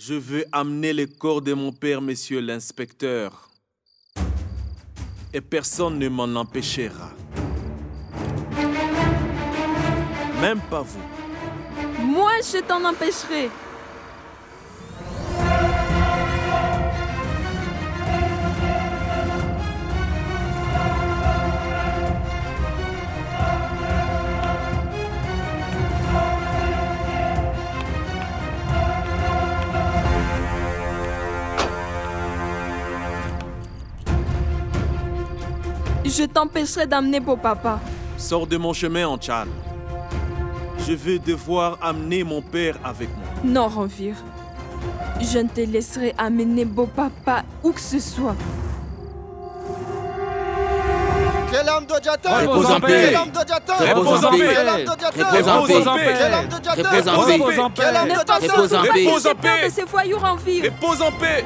Je veux amener le corps de mon père, monsieur l'inspecteur. Et personne ne m'en empêchera. Même pas vous. Moi, je t'en empêcherai. Je t'empêcherai d'amener beau papa. Sors de mon chemin, Anchal. Je vais devoir amener mon père avec moi. Non, Ranveer. Je ne te laisserai amener beau papa où que ce soit. Quel homme de Jatan! Repose en paix. Quel homme de Jatan! Repose en paix. Quel homme de Jatan! Repose en paix. Quel homme de Jatan! Repose en paix. Quel homme Ne de pense Jatan! Repose en surtout pas paix. que Repose en j'ai peur paix. de ces voyous, Ranveer. Repose en paix.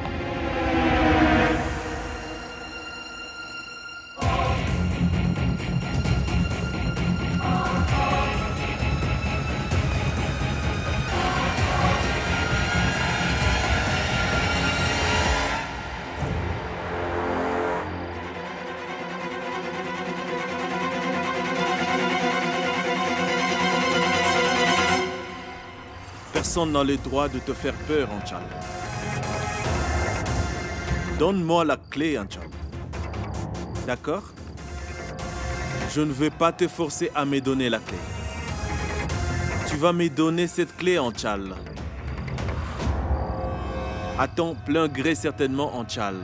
Personne n'a le droit de te faire peur, Anchal. Donne-moi la clé, Anchal. D'accord? Je ne veux pas te forcer à me donner la clé. Tu vas me donner cette clé, Anchal. À ton plein gré, certainement, Anchal.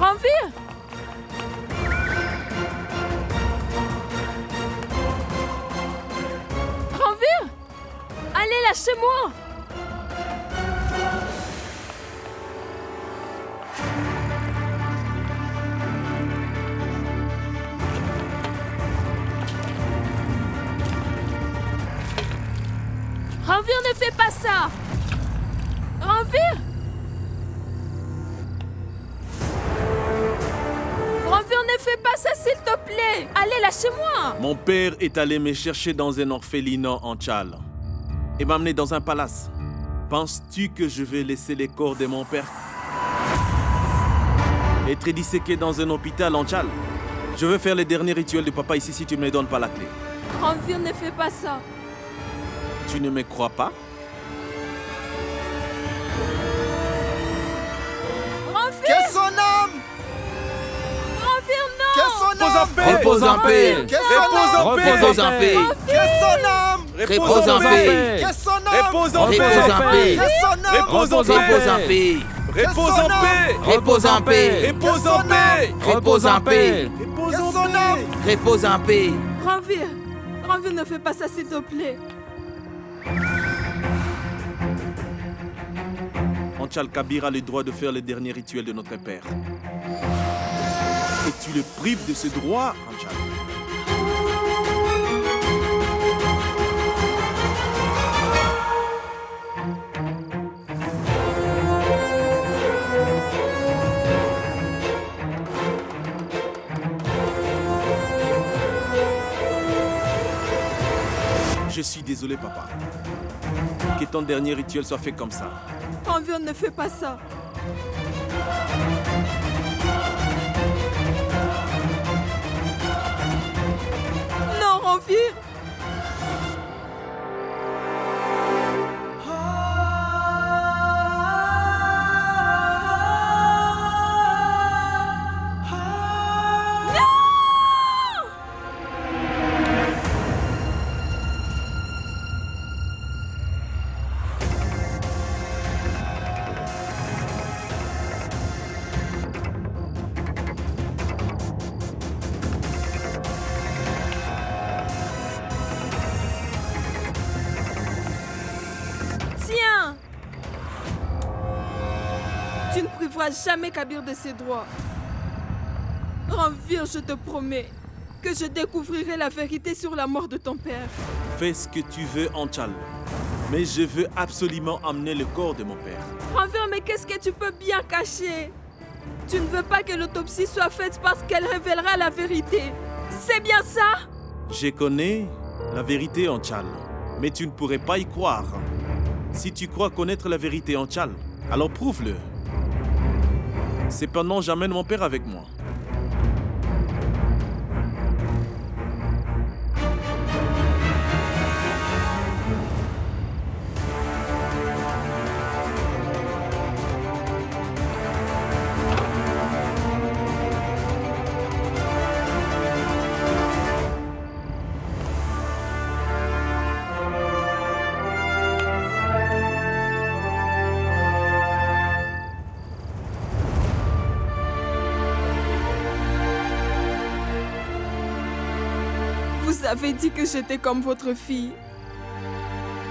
Ranveer! Ranveer! Allez, lâchez-moi! Ranveer, ne fais pas ça! Ranveer! Ranveer, ne fais pas ça, s'il te plaît! Allez, lâchez-moi! Mon père est allé me chercher dans un orphelinat, Anchal, et m'amener dans un palace. Penses-tu que je vais laisser les corps de mon père être disséqués dans un hôpital, Anchal? Je veux faire les derniers rituels de papa ici si tu ne me donnes pas la clé. Ranveer, ne fais pas ça! Tu ne me crois pas? Ranveer! Qu'est son homme! Ranveer, non! Qu'est son homme! Repose en paix. Qu'est son homme! Repose en paix. Qu'est son homme! Repose en paix. Qu'est son homme! Repose en Repose paix! en paix. Qu'est son homme! Repose en Repose en paix! paix. Repose en paix! Repose en paix. Repose en paix! Repose en paix. Repose Qu'est en son paix! homme! Repose en paix. Ranveer! Ranveer, ne fais pas ça, s'il te plaît! Anchal Kabir a le droit de faire les derniers rituels de notre père. Et tu le prives de ce droit, Anchal. Je suis désolé, papa. Que ton dernier rituel soit fait comme ça. Ranveer, ne fais pas ça! Non, Ranveer! Tu Tu ne priveras jamais Kabir de ses droits. Ranvir, je te promets que je découvrirai la vérité sur la mort de ton père. Fais ce que tu veux, Anchal. Mais je veux absolument amener le corps de mon père. Ranvir, mais qu'est-ce que tu peux bien cacher? Tu ne veux pas que l'autopsie soit faite parce qu'elle révélera la vérité. C'est bien ça? Je connais la vérité, Anchal. Mais tu ne pourrais pas y croire. Si tu crois connaître la vérité, Anchal, alors prouve-le. Cependant, j'amène mon père avec moi. Vous avez dit que j'étais comme votre fille.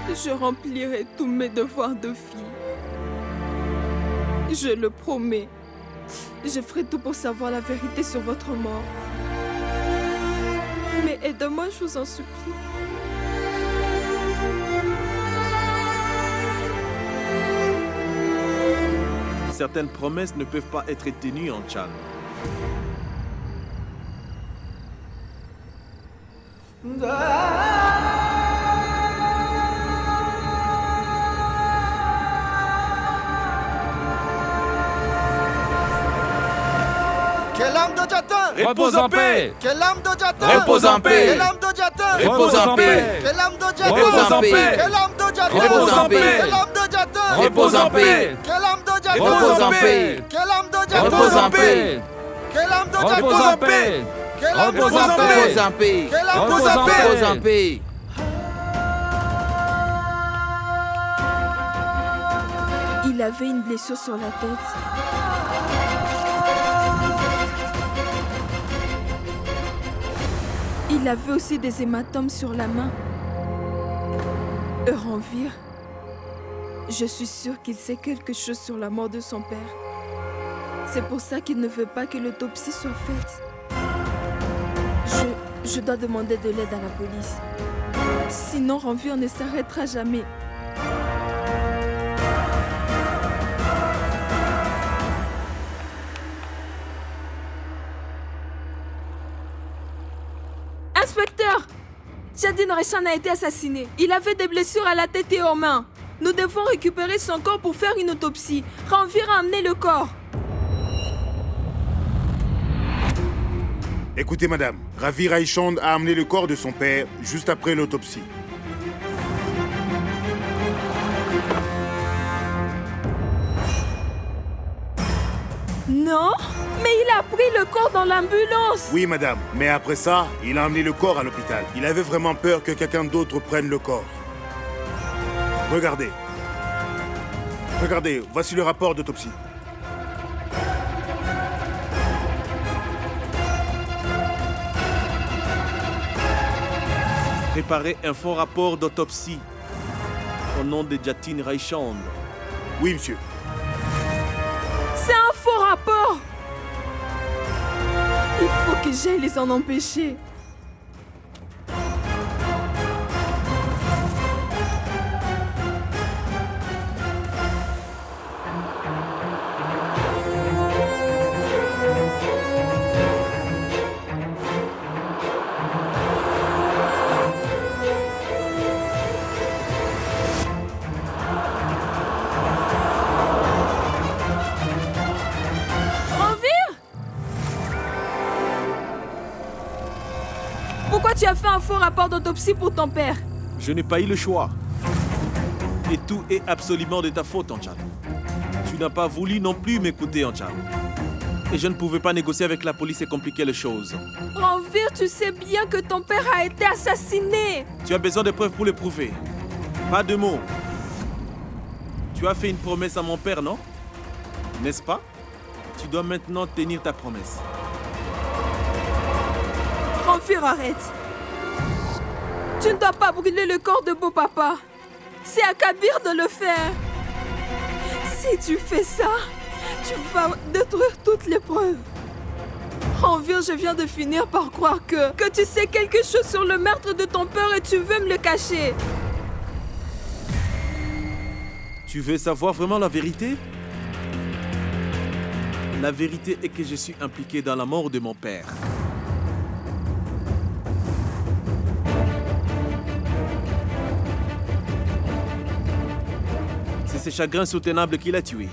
Je remplirai tous mes devoirs de fille. Je le promets. Je ferai tout pour savoir la vérité sur votre mort. Mais aidez-moi, je vous en supplie. Certaines promesses ne peuvent pas être tenues, Anchal. Kelam Dojatin. Repose en paix. Kelam Dojatin. Repose en paix. Kelam Dojatin. Repose en paix. Kelam Dojatin. Repose en paix. Kelam Dojatin. Repose en paix. Kelam Dojatin. Repose en paix. Kelam Dojatin. Repose en paix. Kelam Dojatin. Repose en paix. Kelam Dojatin. Repose en paix. Kelam Repose en Dojatin. paix. Repose en paix. Kelam Repose en Dojatin. paix. Repose en paix. Il avait une blessure sur la tête. Il avait aussi des hématomes sur la main. Ranvir, je suis sûre qu'il sait quelque chose sur la mort de son père. C'est pour ça qu'il ne veut pas que l'autopsie soit faite. Je dois demander de l'aide à la police. Sinon, Ranvir ne s'arrêtera jamais. Inspecteur, Jadin Reshan a été assassiné. Il avait des blessures à la tête et aux mains. Nous devons récupérer son corps pour faire une autopsie. Ranvir a amené le corps. Écoutez, madame, Ravi Raichand a amené le corps de son père juste après l'autopsie. Non, mais il a pris le corps dans l'ambulance. Oui, madame, mais après ça, il a amené le corps à l'hôpital. Il avait vraiment peur que quelqu'un d'autre prenne le corps. Regardez. Regardez, voici le rapport d'autopsie. Préparez un faux rapport d'autopsie au nom de Jatin Raichand. Oui, monsieur. C'est un faux rapport. Il faut que j'aille les en empêcher. Pourquoi tu as fait un faux rapport d'autopsie pour ton père? Je n'ai pas eu le choix. Et tout est absolument de ta faute, Anchal. Tu n'as pas voulu non plus m'écouter, Anchal. Et je ne pouvais pas négocier avec la police et compliquer les choses. Ranvir, tu sais bien que ton père a été assassiné. Tu as besoin de preuves pour le prouver. Pas de mots. Tu as fait une promesse à mon père, non? N'est-ce pas? Tu dois maintenant tenir ta promesse. Ranvir, arrête. Tu ne dois pas brûler le corps de beau papa. C'est à Kabir de le faire. Si tu fais ça, Tu vas détruire toutes les preuves. Ranvir, je viens de finir par croire que tu sais quelque chose sur le meurtre de ton père et tu veux me le cacher. Tu veux savoir vraiment la vérité? La vérité est que je suis impliqué dans la mort de mon père. C'est ce chagrin insoutenable qui l'a tué.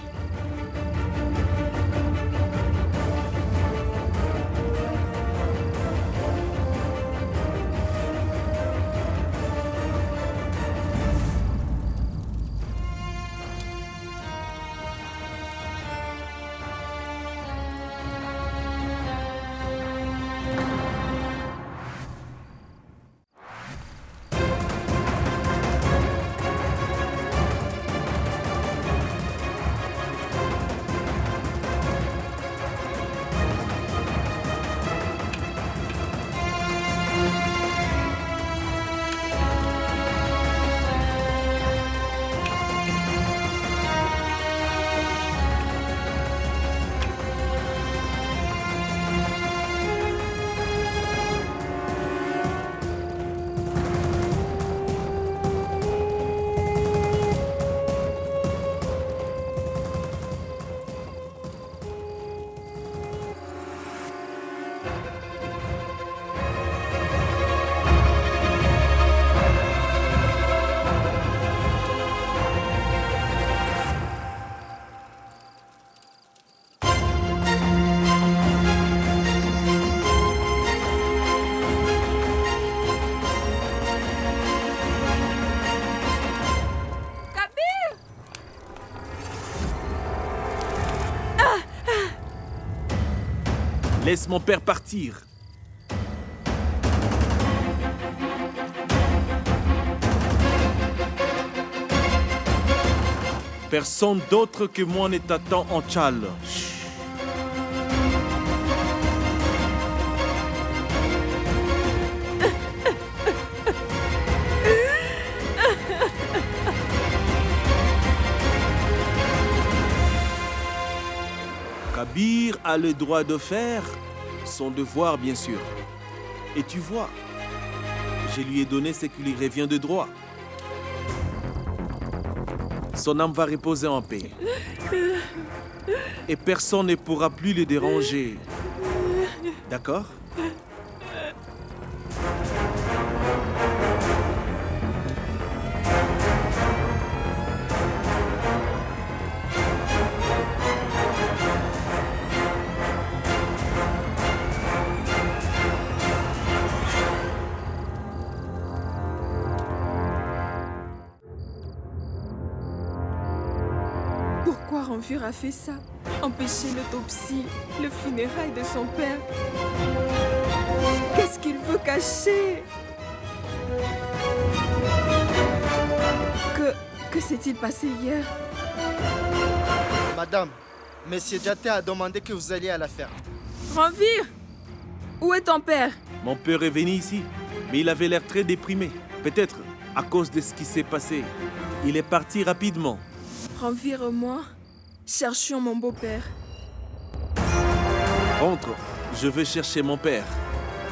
Laisse mon père partir. Personne d'autre que moi ne t'attend en Tchal. Kabir a le droit de faire son devoir, bien sûr. Et tu vois, je lui ai donné ce qui lui revient de droit. Son âme va reposer en paix. Et personne ne pourra plus le déranger. D'accord? Pourquoi Ranvir a fait ça? Empêcher l'autopsie, le funérail de son père. Qu'est-ce qu'il veut cacher? Que s'est-il passé hier? Madame, Monsieur Diaté a demandé que vous alliez à la ferme. Ranvir, où est ton père? Mon père est venu ici, mais il avait l'air très déprimé. Peut-être à cause de ce qui s'est passé. Il est parti rapidement. Ranvir et moi cherchions mon beau-père. Rentre, je vais chercher mon père.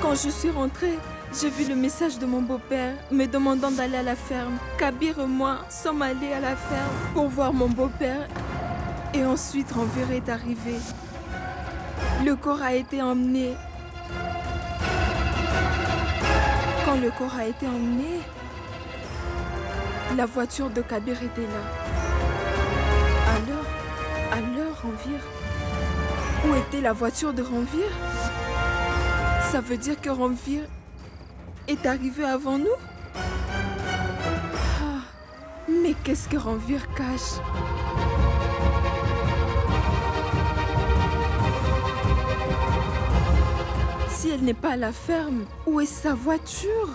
Quand je suis rentrée, j'ai vu le message de mon beau-père me demandant d'aller à la ferme. Kabir et moi sommes allés à la ferme pour voir mon beau-père. Et ensuite, Ranvir est arrivé. Le corps a été emmené. Quand le corps a été emmené, la voiture de Kabir était là. Alors, Ranvir, où était la voiture de Ranvir? Ça veut dire que Ranvir est arrivé avant nous? Ah, mais qu'est-ce que Ranvir cache? Si elle n'est pas à la ferme, où est sa voiture?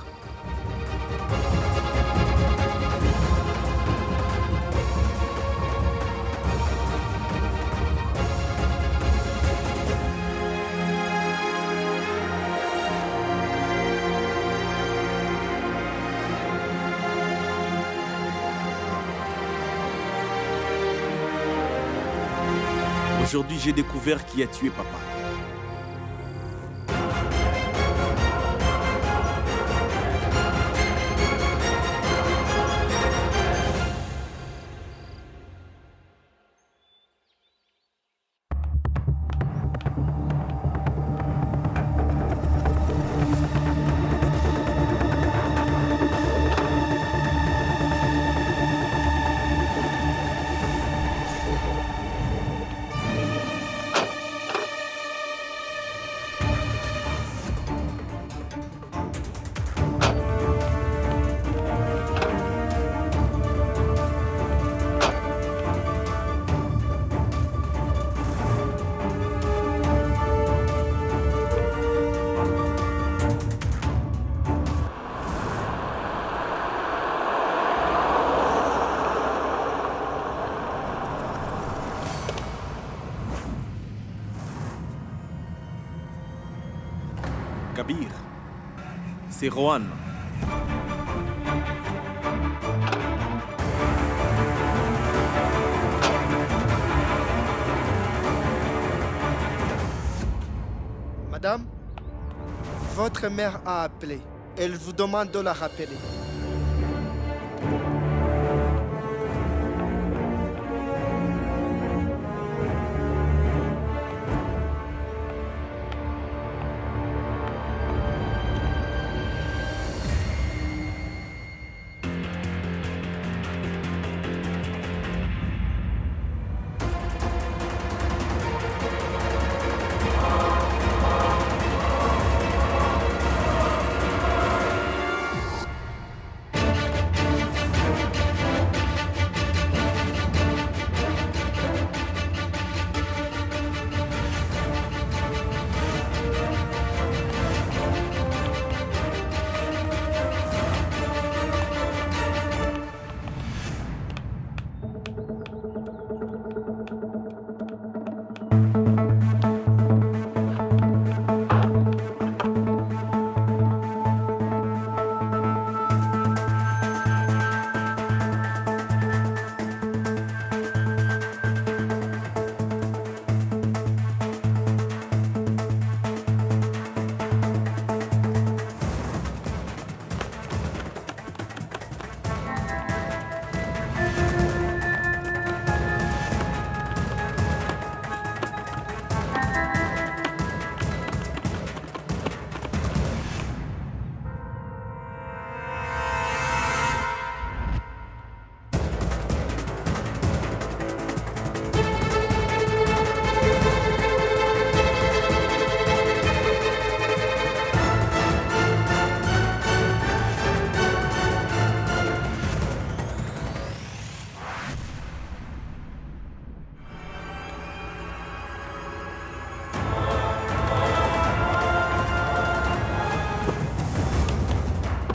Aujourd'hui, j'ai découvert qui a tué papa. Kabir, c'est Rohan. Madame, votre mère a appelé. Elle vous demande de la rappeler.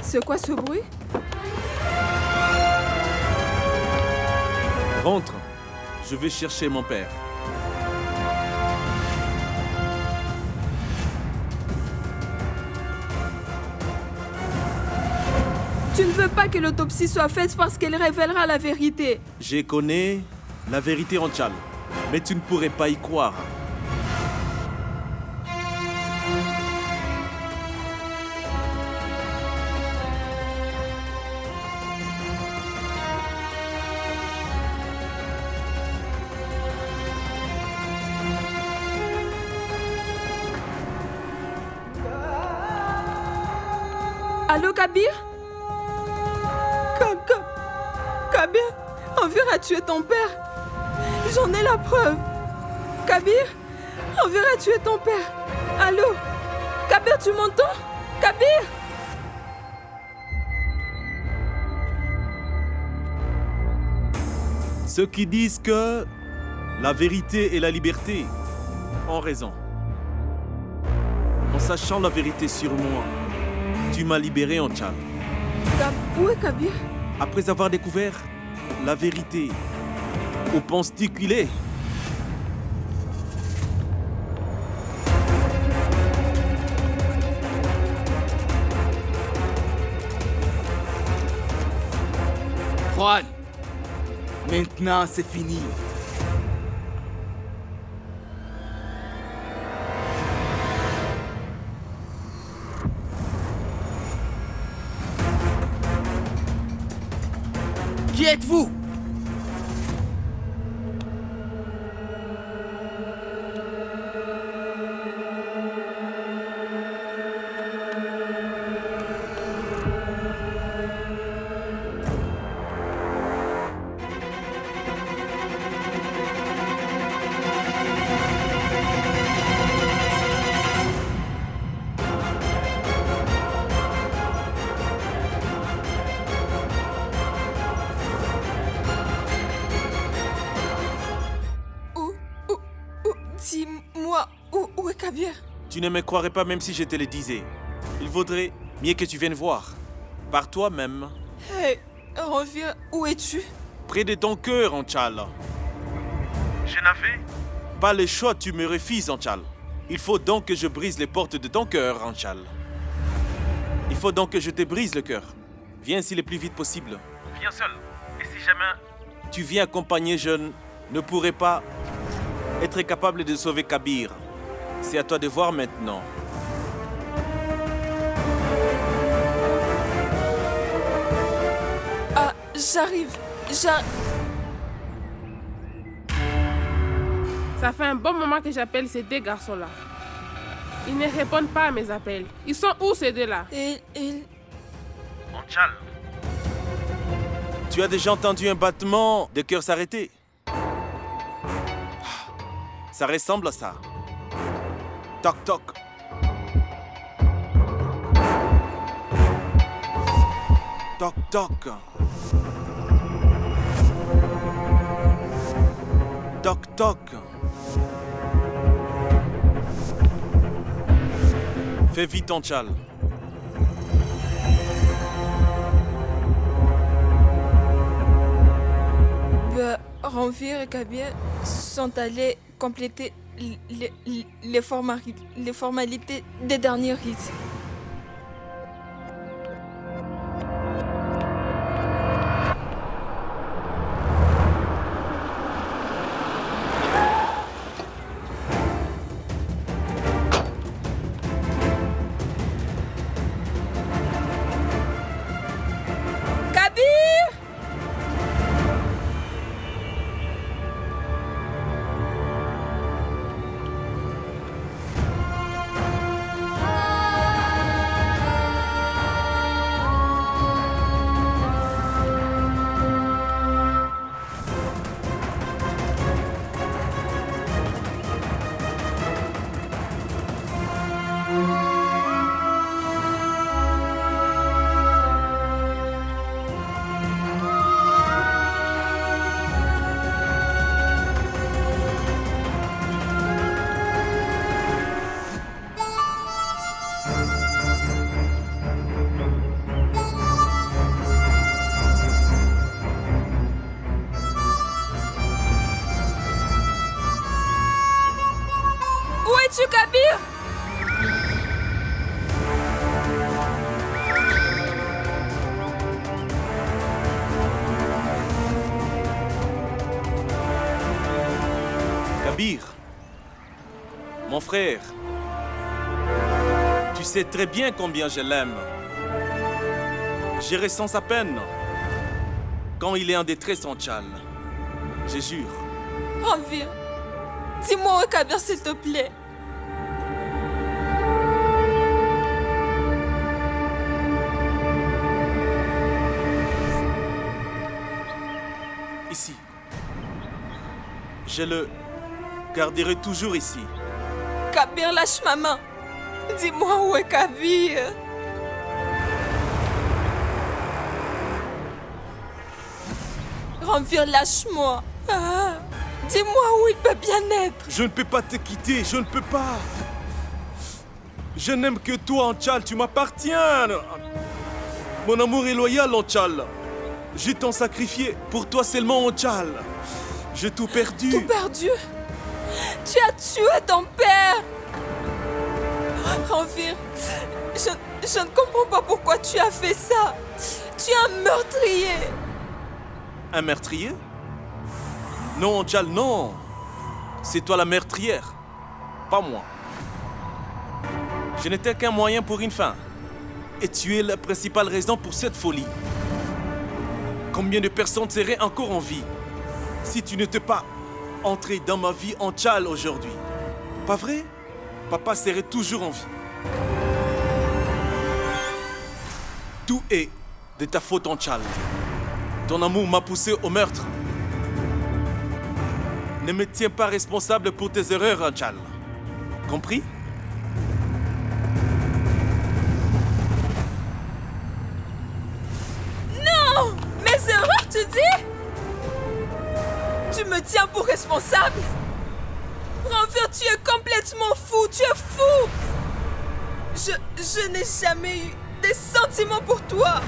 C'est quoi ce bruit? Rentre. Je vais chercher mon père. Tu ne veux pas que l'autopsie soit faite parce qu'elle révélera la vérité. Je connais la vérité en Tchal, mais tu ne pourrais pas y croire. Allô, Kabir? Kabir, Enver a tué ton père. J'en ai la preuve. Kabir, Enver a tué ton père. Allô? Kabir, tu m'entends? Kabir? Ceux qui disent que la vérité et la liberté ont raison. En sachant la vérité sur moi, tu m'as libéré en Tchad. Où est Kabir? Après avoir découvert la vérité, où penses-tu qu'il est? Juan, maintenant c'est fini. Qui êtes-vous? Dis-moi, où est Kabir? Tu ne me croirais pas même si je te le disais. Il vaudrait mieux que tu viennes voir. Par toi-même. Hey, Ranveer, où es-tu? Près de ton cœur, Anchal. Je n'avais pas le choix, tu me refuses, Anchal. Il faut donc que je brise les portes de ton cœur, Anchal. Il faut donc que je te brise le cœur. Viens ici le plus vite possible. Viens seul. Et si jamais tu viens accompagner, je ne pourrai pas être capable de sauver Kabir. C'est à toi de voir maintenant. Ah, j'arrive. Ça fait un bon moment que j'appelle ces deux garçons-là. Ils ne répondent pas à mes appels. Ils sont où ces deux-là? Anchal. Tu as déjà entendu un battement de cœur s'arrêter? Ça ressemble à ça. Toc toc. Toc toc. Toc toc. Fais vite, Anchal. Ranveer et Kabir sont allés compléter les formalités des derniers rites. Kabir? Kabir, mon frère, tu sais très bien combien je l'aime. Je ressens sa peine quand il est en détresse, Anchal. Je jure. Ranveer, dis-moi où est Kabir, s'il te plaît. Ici. Je le garderai toujours ici. Kabir, lâche ma main. Dis-moi où est Kabir. Ranveer, lâche-moi. Ah, dis-moi où il peut bien être. Je ne peux pas te quitter, je ne peux pas. Je n'aime que toi, Anchal, tu m'appartiens. Mon amour est loyal, Anchal. Je t'en sacrifié pour toi seulement, Anchal. J'ai tout perdu. Tout perdu? Tu as tué ton père. Ranveer, je ne comprends pas pourquoi tu as fait ça. Tu es un meurtrier. Un meurtrier? Non, Anchal, non. C'est toi la meurtrière, pas moi. Je n'étais qu'un moyen pour une fin. Et tu es la principale raison pour cette folie. Combien de personnes seraient encore en vie si tu n'étais pas entré dans ma vie en Tchal aujourd'hui? Pas vrai? Papa serait toujours en vie. Tout est de ta faute en Tchal. Ton amour m'a poussé au meurtre. Ne me tiens pas responsable pour tes erreurs en Tchal. Compris? Non! Mes erreurs, tu dis? Tu me tiens pour responsable? Ranvier, tu es complètement fou, tu es fou! Je n'ai jamais eu des sentiments pour toi.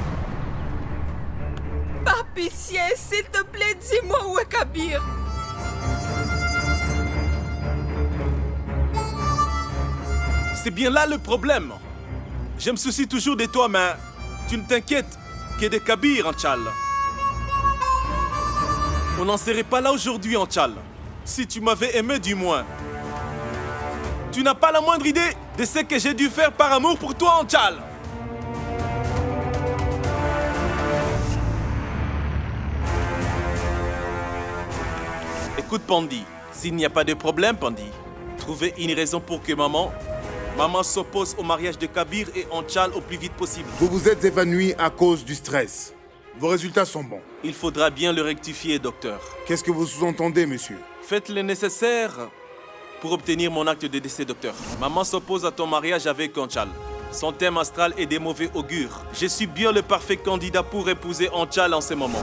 Par pitié, s'il te plaît, dis-moi où est Kabir. C'est bien là le problème. Je me soucie toujours de toi, mais tu ne t'inquiètes que de Kabir en Tchal. On n'en serait pas là aujourd'hui en Tchal. Si tu m'avais aimé du moins. Tu n'as pas la moindre idée de ce que j'ai dû faire par amour pour toi en Tchal. Écoute Pandi, s'il n'y a pas de problème Pandi, trouvez une raison pour que maman s'oppose au mariage de Kabir et en Tchal au plus vite possible. Vous vous êtes évanoui à cause du stress. Vos résultats sont bons. Il faudra bien le rectifier, docteur. Qu'est-ce que vous sous-entendez, monsieur? Faites le nécessaire pour obtenir mon acte de décès, docteur. Maman s'oppose à ton mariage avec Anchal. Son thème astral est des mauvais augures. Je suis bien le parfait candidat pour épouser Anchal en ce moment.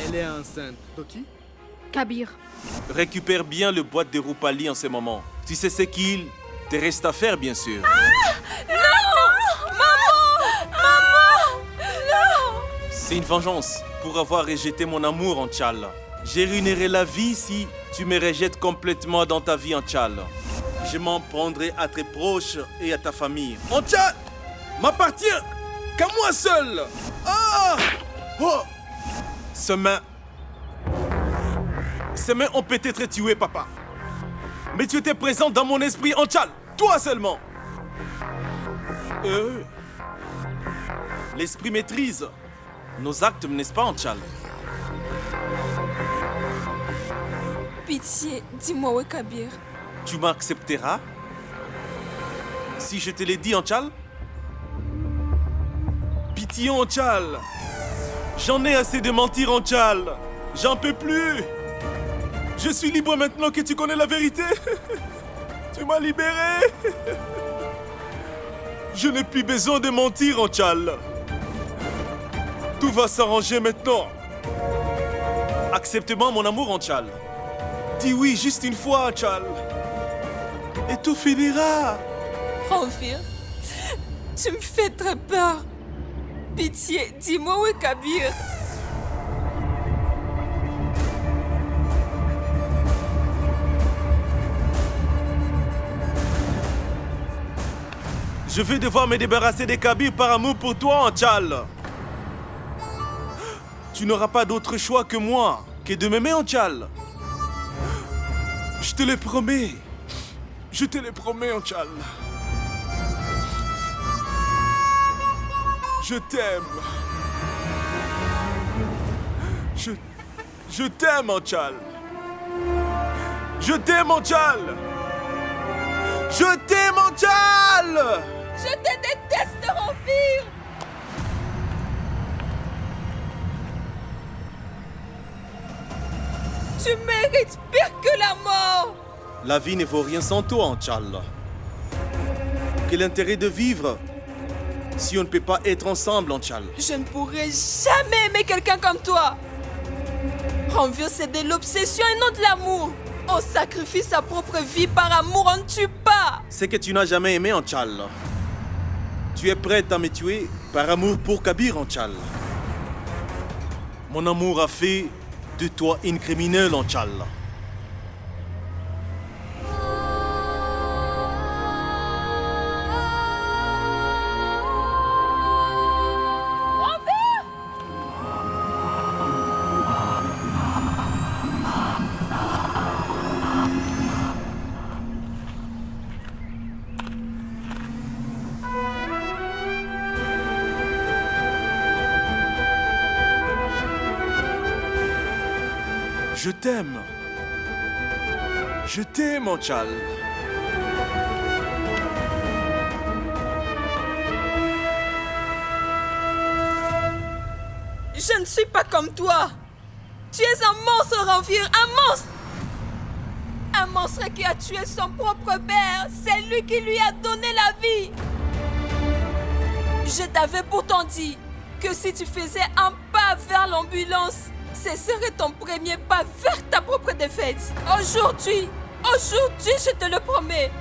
Elle est enceinte. Doki? Kabir. Récupère bien le boîte de Roupali en ce moment. Tu sais ce qu'il te reste à faire, bien sûr. C'est une vengeance pour avoir rejeté mon amour en Tchal. Je ruinerai la vie si tu me rejettes complètement dans ta vie en Tchal. Je m'en prendrai à tes proches et à ta famille. En Tchal m'appartient qu'à moi seul. Ah! Oh! Ces mains ont peut-être tué papa. Mais tu étais présent dans mon esprit en Tchal. Toi seulement. L'esprit maîtrise nos actes, n'est-ce pas, Anchal? Pitié, dis-moi où est Kabir. Tu m'accepteras si je te l'ai dit, Anchal? Pitié, Anchal. J'en ai assez de mentir, Anchal. J'en peux plus. Je suis libre maintenant que tu connais la vérité. Tu m'as libéré. Je n'ai plus besoin de mentir, Anchal. Tout va s'arranger maintenant. Accepte-moi mon amour, Anchal. Dis oui juste une fois, Anchal. Et tout finira. Ranvier, tu me fais très peur. Pitié, dis-moi où est Kabir. Je vais devoir me débarrasser des Kabir par amour pour toi, Anchal. Tu n'auras pas d'autre choix que moi, que de m'aimer, Anchal. Je te le promets. Je te le promets, Anchal. Je t'aime. Je t'aime, Anchal. Je t'aime, Anchal. Je t'aime, Anchal. Je te déteste, Ranvier. Tu mérites pire que la mort. La vie ne vaut rien sans toi, Anchal. Quel intérêt de vivre si on ne peut pas être ensemble, Anchal? Je ne pourrai jamais aimer quelqu'un comme toi. Ranvier, c'est de l'obsession et non de l'amour. On sacrifie sa propre vie par amour, on ne tue pas. C'est que tu n'as jamais aimé, Anchal. Tu es prête à me tuer par amour pour Kabir, Anchal. Mon amour a fait de toi une criminelle, Anchal. Je t'aime. Je t'aime, Anchal. Je ne suis pas comme toi. Tu es un monstre, Ranveer, un monstre. Un monstre qui a tué son propre père. C'est lui qui lui a donné la vie. Je t'avais pourtant dit que si tu faisais un pas vers l'ambulance, ce serait ton premier pas vers ta propre défaite. Aujourd'hui, je te le promets,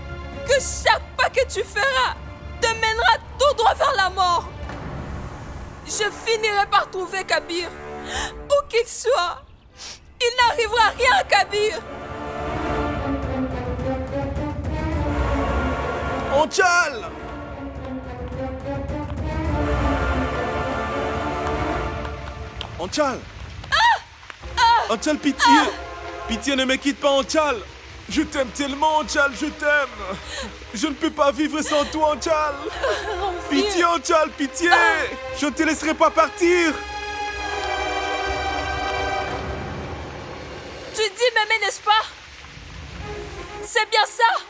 que chaque pas que tu feras te mènera tout droit vers la mort. Je finirai par trouver Kabir. Où qu'il soit, il n'arrivera rien à Kabir. Anchal! Anchal! Anchal, pitié! Pitié, ne me quitte pas, Anchal! Je t'aime tellement, Anchal, je t'aime! Je ne peux pas vivre sans toi, Anchal! Pitié, Anchal, pitié! Je ne te laisserai pas partir! Tu dis m'aimer, n'est-ce pas? C'est bien ça?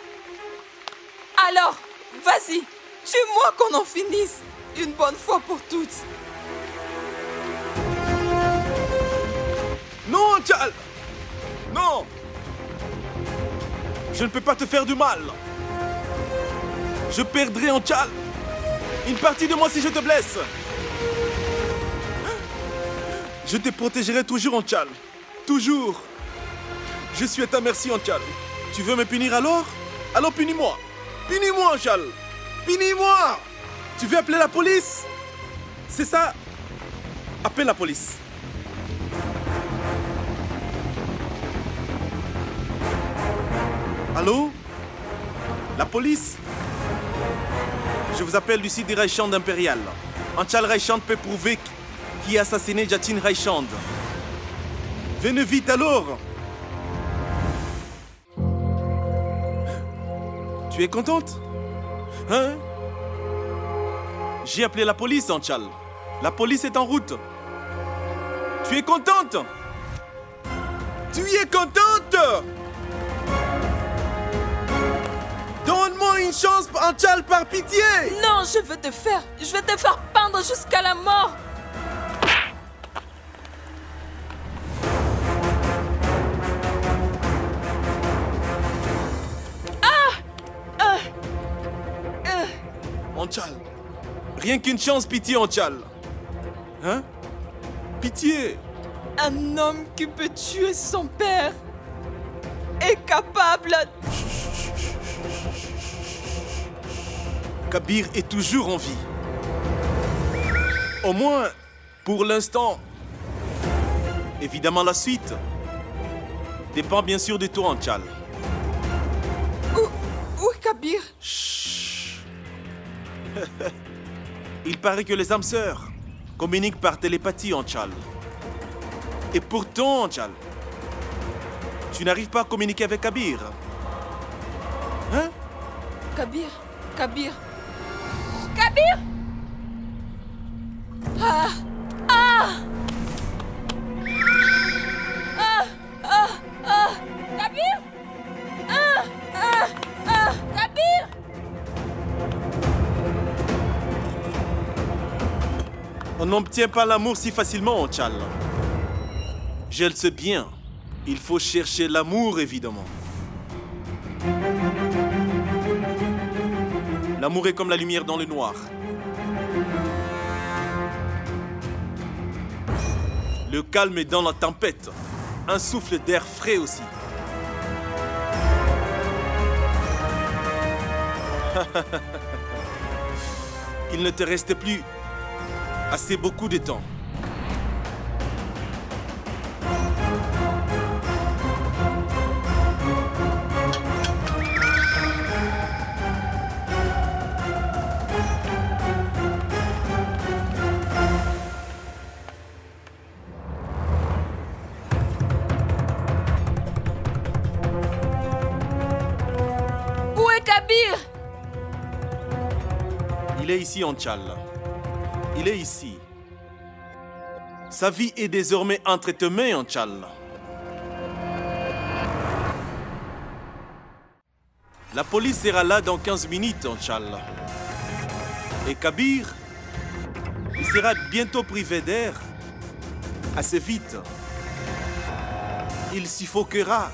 Alors, vas-y, tue-moi qu'on en finisse, une bonne fois pour toutes. Non, Anchal! Non! Je ne peux pas te faire du mal. Je perdrai, Anchal, une partie de moi si je te blesse. Je te protégerai toujours, Anchal. Toujours. Je suis à ta merci, Anchal. Tu veux me punir alors? Alors punis-moi. Punis-moi, Anchal. Punis-moi. Tu veux appeler la police? C'est ça? Appelle la police. Allô? La police? Je vous appelle du site de Raichand Impérial. Anchal Raichand peut prouver qui a assassiné Jatin Raichand. Venez vite alors! Tu es contente? Hein? J'ai appelé la police, Anchal. La police est en route. Tu es contente? Tu es contente? Donne-moi une chance, Anchal, par pitié! Non, je vais te faire pendre jusqu'à la mort. Anchal, rien qu'une chance, pitié, Anchal. Hein? Pitié! Un homme qui peut tuer son père est capable. Kabir est toujours en vie. Au moins, pour l'instant. Évidemment, la suite dépend bien sûr de toi, Anchal. Où est Kabir? Chut. Il paraît que les âmes sœurs communiquent par télépathie, Anchal. Et pourtant, Anchal, tu n'arrives pas à communiquer avec Kabir. Hein? Kabir. Kabir. Ah! Ah! Ah! Ah! Ah! Kabir! Ah! Ah! Ah! Kabir! On n'obtient pas l'amour si facilement, Anchal. Je le sais bien. Il faut chercher l'amour, évidemment. L'amour est comme la lumière dans le noir. Le calme est dans la tempête. Un souffle d'air frais aussi. Il ne te reste plus assez beaucoup de temps. Où est Kabir? Il est ici, Anchal. Il est ici. Sa vie est désormais entre tes mains, Anchal. La police sera là dans 15 minutes, Inch'Allah. Et Kabir, il sera bientôt privé d'air. Assez vite. Il suffoquera.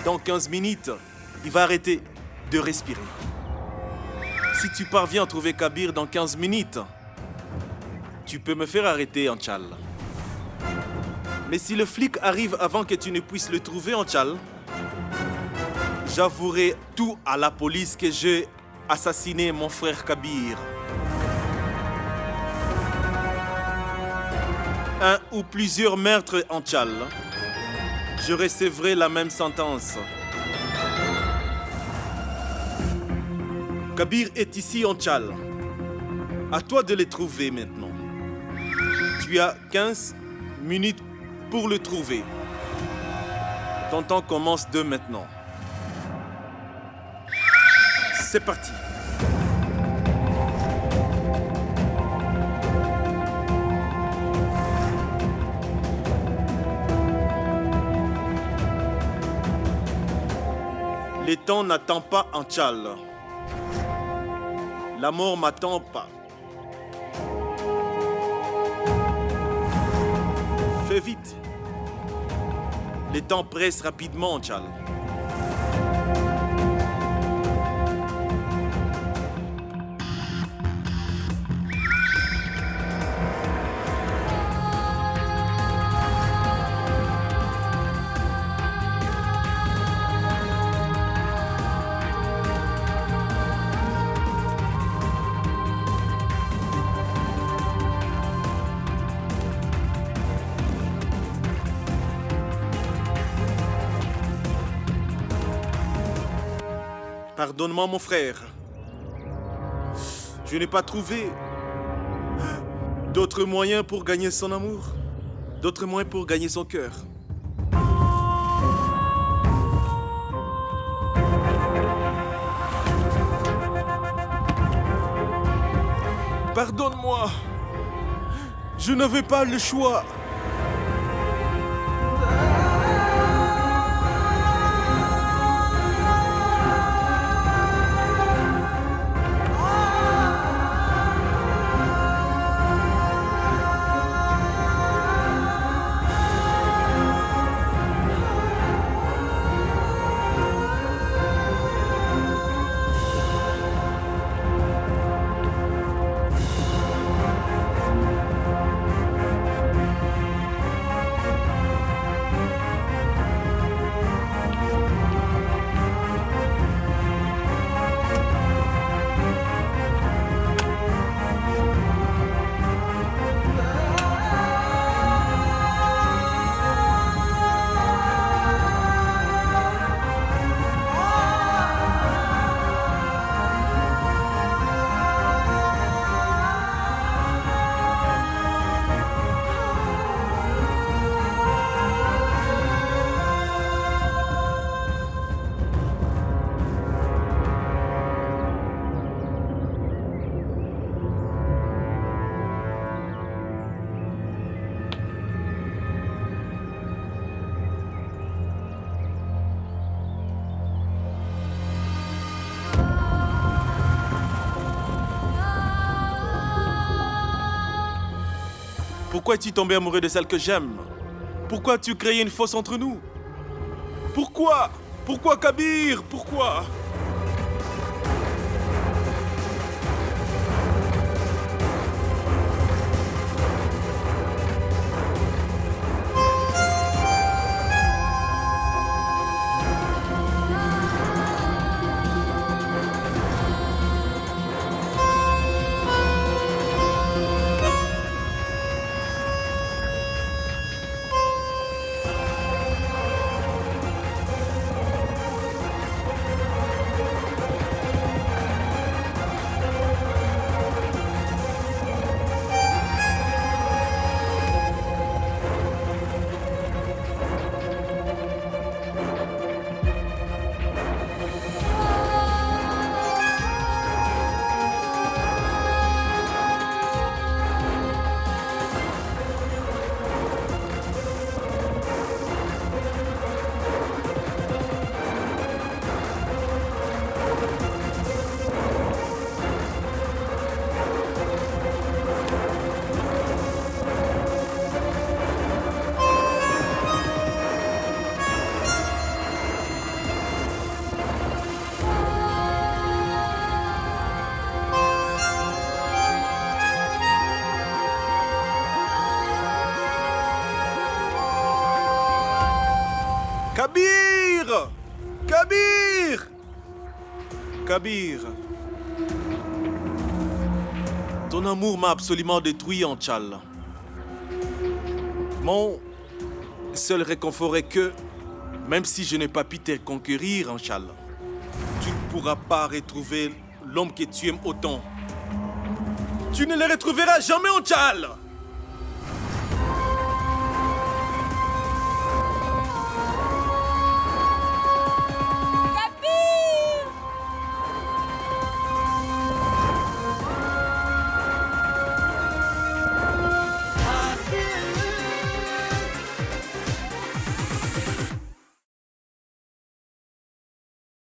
Dans 15 minutes, il va arrêter de respirer. Si tu parviens à trouver Kabir dans 15 minutes, tu peux me faire arrêter, Inch'Allah. Mais si le flic arrive avant que tu ne puisses le trouver, Inch'Allah, j'avouerai tout à la police que j'ai assassiné mon frère Kabir. Un ou plusieurs meurtres, Inch'Allah, je recevrai la même sentence. Kabir est ici, Inch'Allah. À toi de le trouver maintenant. Tu as 15 minutes pour le trouver. Ton temps commence de maintenant. C'est parti. Le temps n'attend pas, Inch'Allah. La mort m'attend pas. Fais vite. Le temps presse rapidement, Inch'Allah. Pardonne-moi, mon frère. Je n'ai pas trouvé d'autres moyens pour gagner son amour, d'autres moyens pour gagner son cœur. Pardonne-moi. Je n'avais pas le choix. Pourquoi es-tu tombé amoureux de celle que j'aime? Pourquoi as-tu créé une fosse entre nous? Pourquoi? Pourquoi, Kabir? Pourquoi? Kabir! Kabir! Kabir! Ton amour m'a absolument détruit, Anchal. Mon seul réconfort est que, même si je n'ai pas pu te conquérir, Anchal, tu ne pourras pas retrouver l'homme que tu aimes autant. Tu ne le retrouveras jamais, Anchal!